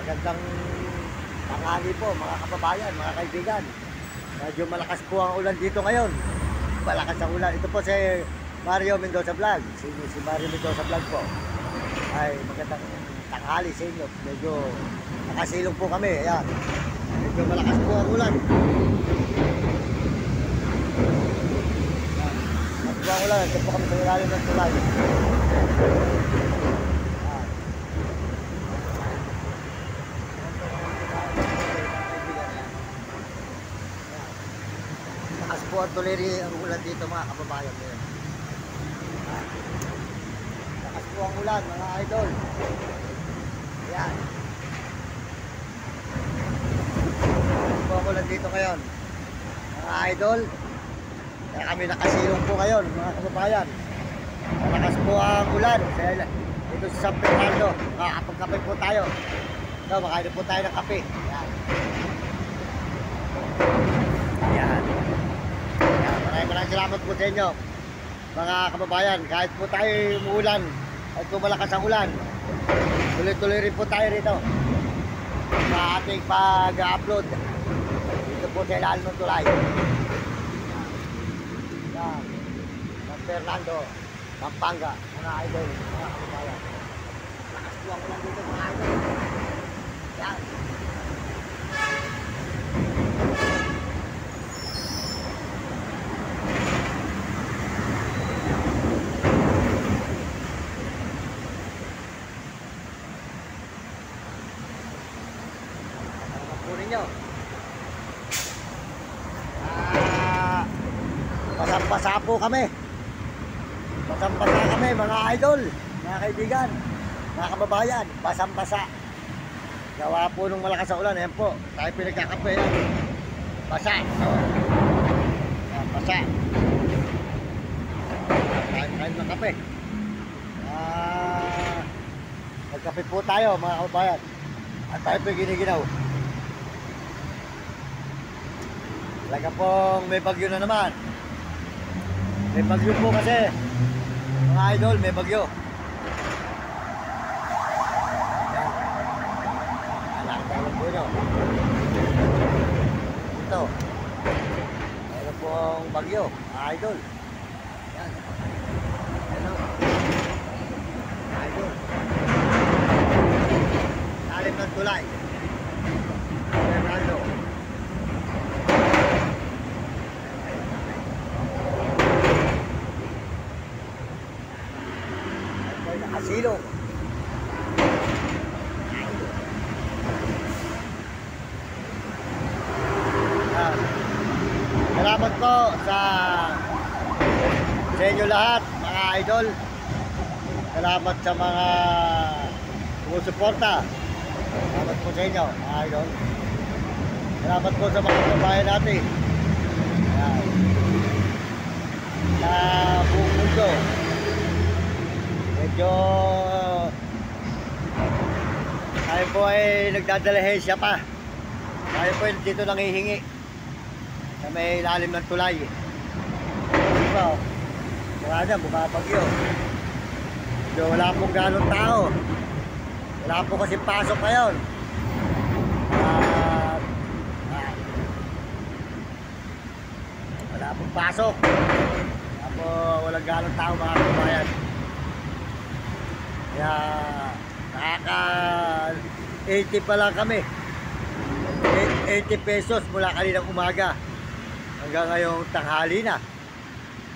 Magandang tanghali po mga kababayan, mga kaibigan. Medyo malakas po ang ulan dito ngayon. Malakas ang ulan. Ito po si Mario Mendoza Vlog. Si Mario Mendoza Vlog po. Ay magandang tanghali sa inyo. Medyo nakasilong po kami. Ayan. Medyo malakas po ang ulan. Malakas po ang ulan. Ito po kami sa ilalim ng tulay. Malakas po ang tuloy ang ulan dito mga kababayan. Malakas po ang ulan mga idol. Ayan. Malakas po ang ulan dito ngayon mga idol. Kaya kami nakasilong po ngayon mga kababayan. Malakas po ang ulan. Dito sa San Fernando. Makakapagkape po tayo. Ito, makain po tayo ng kape. Ayan. Ayan. Maraming salamat po sa inyo mga kababayan. Kahit po tayo umuulan, kahit po malakas ang ulan, tuloy-tuloy rin po tayo rito sa ating pag-upload dito po sa ilalim ng tulay. San Fernando, Pampanga, mga idol, mga kababayan. Lakas po ang ulan dito mga idol. Yan. Nyo. Basang-basa po kami. Basang-basa kami mga idol, mga kaibigan, mga kababayan. Basang-basa. Gawa po nung malakas ang ulan. Ayan po, tayo pinagkakape. Basa. Basa. Kain ng kape. Magkape po tayo mga kababayan. At tayo po giniginaw. Talaga pong may bagyo na naman. May bagyo po kasi. Mga idol, may bagyo. Yan. Nakakala po nyo. Ito. Mayroon pong bagyo. Mga idol. Yan. Ano? Mga idol. Lalim ng tulay. Fernando. Asilo. Salamat po sa inyo lahat mga idol. Salamat sa mga sumusuporta. Salamat po sa inyo mga idol. Salamat po sa mga kababayan natin sa buong mundo. Medyo tayo po ay nagdadalahensya pa. Tayo po ay dito nanghihingi sa may lalim ng tulay. Diba? Wala na, bumabagyo. Medyo wala pong ganong tao. Wala po kasi pasok ngayon. Wala pong pasok. Wala po, walang ganong tao mga kabayan. Kaya nakaka 80 pa lang kami. 80 pesos mula kaninang umaga hanggang ngayong tanghali na.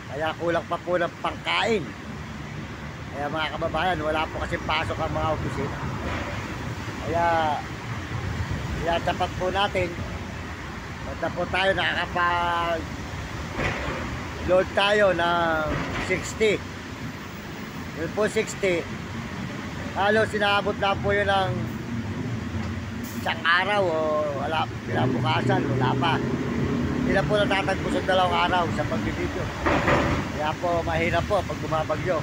Kaya kulang pa po ng pangkain. Kaya mga kababayan, wala po kasi pasok ang mga opisina. Kaya tapat po natin. Basta po tayo nakakapag load tayo ng 60. Yun po 60. Halos sinaabot na po yun ng isang araw o wala, pinabukasan, wala pa. Hindi na po natatagpo sa 2 araw sa pagbibideo. Kaya po mahirap po pag bumabagyo.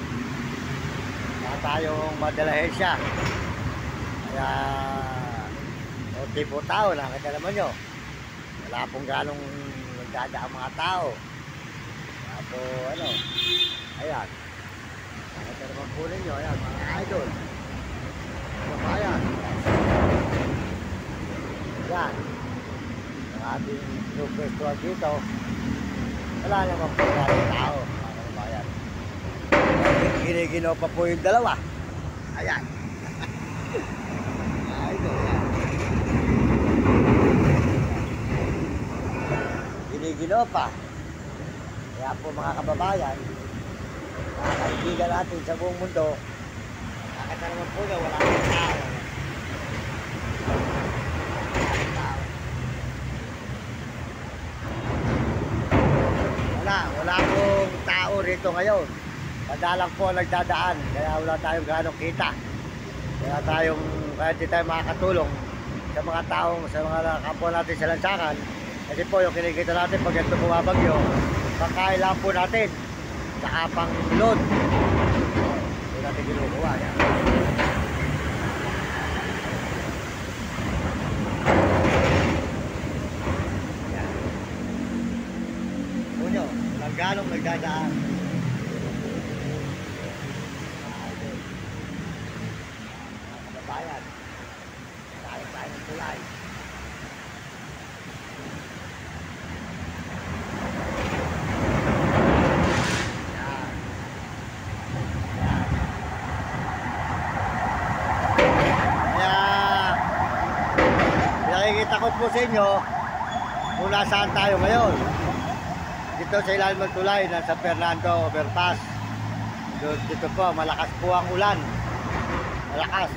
Kaya tayong madalahensya. Kaya okay po tao, nakita naman nyo. Wala pong ganong nagdadaang mga tao. Kaya po ano, ayan. Nakita naman po ninyo, ayan mga idol. Ayan. pwestuhan dito. Wala naman po maraming tao, mga kababayan. Giniginaw pa po yung dalawa. Ayan. Idol, yan. Giniginaw pa. Kaya po mga kababayan, mga kaibigan natin sa buong mundo, nakita naman po na wala nang tao. Wala pong tao rito ngayon. Madalang po nagdadaan, kaya wala tayong ganong kita. Kaya hindi tayo makakatulong sa mga taong, sa mga kapwa natin sa lansangan. Kasi po yung kinikita natin pag ito bumabagyo, pagkain lang po natin, saka pang load. Hindi natin ginukuha. Yan. Punyo, walang ganong nagdadaan. Kababayan, tayo ng tulay. Nakikita ko po sa inyo kung nasaan tayo ngayon. Dito sa ilalim ng tulay ng San Fernando Overpass. Dito po, malakas po ang ulan. Malakas.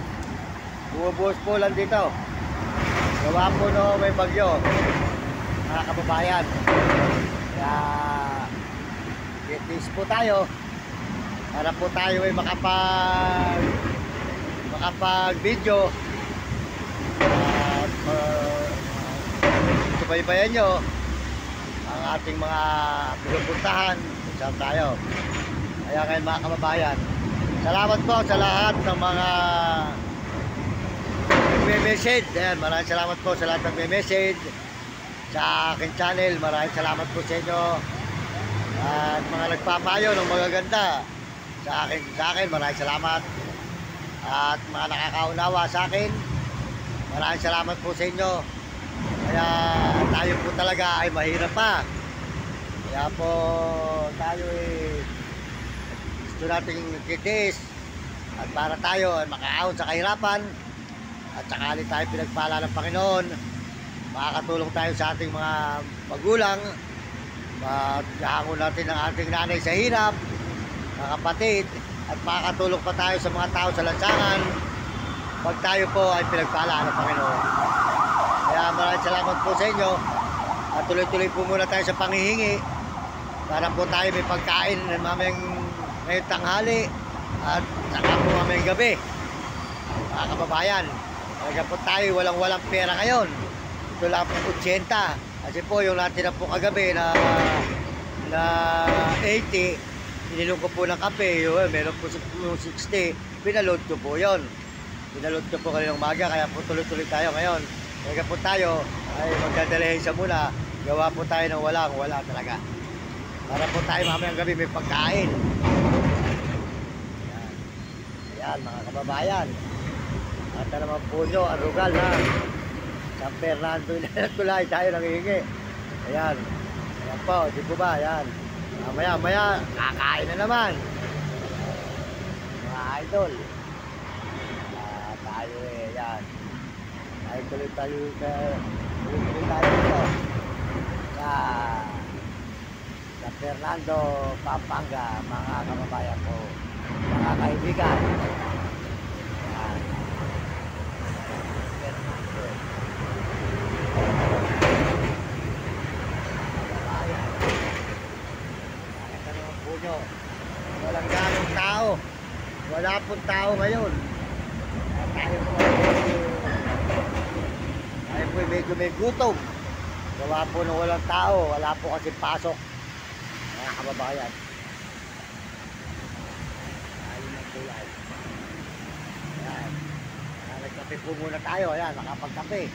Bumubuhos po ulan dito. Gawa po no may bagyo, mga kababayan. Kaya tiis po tayo para po tayo ay makapag video. Subaybayan nyo ang ating mga pinupuntahan kung saan tayo. Kaya ngayon mga kababayan, salamat po sa lahat ng mga nagme-message. Ayan, maraming salamat po sa lahat ng nagme-message sa aking channel. Maraming salamat po sa inyo at mga nagpapayo ng magaganda sa akin. Maraming salamat at mga nakakaunawa sa akin. Maraming salamat po sa inyo. Kaya tayo po talaga ay mahirap pa. Kaya po tayo gusto nating kitis at para tayo ay makaahon sa kahirapan at sakali tayo pinagpala ng Panginoon, makakatulong tayo sa ating mga magulang, maghahangon natin ang ating nanay sa hirap, mga kapatid, at makakatulong pa tayo sa mga tao sa lansangan pag tayo po ay pinagpala ng Panginoon. Kaya maraming salamat po sa inyo at tuloy-tuloy po muna tayo sa panghihingi para po tayo may pagkain mamayang ngayong tanghali at saka po mamayang gabi, mga kababayan. Kaya po tayo walang pera ngayon. Ito lang po 80 kasi po yung natin na po kagabi na 80 inilong ko po ng kape, meron po yung 60 pinaload ko po yun. Pinaload ko po kaninang umaga, kaya po tuloy-tuloy tayo ngayon. Kaya po tayo ay magdadalahin sa muna, gawa po tayo ng wala talaga. Para po tayo mamayang gabi may pagkain. Ayan mga kababayan. At naman po nyo, ang lugar na San Fernando tulay tayo nangihingi. Ayan. Ayan po, di po ba? Ayan. Maya kakain na naman. Mga idol. Tayo ayan. Ay tuloy-tuloy tayo dito sa Fernando, Pampanga, mga kababayan ko, mga kaibigan. Ayan. Fernando. Kababayan. Nakita naman po nyo, walang ganong tao. Wala pong tao ngayon. Tayo po medyo may gutom. Gawa po na walang tao. Wala po kasi pasok, mga kababayan. Ayun ang tulay. Ayan. Nagkape po muna tayo. Ayan, nakapagkape.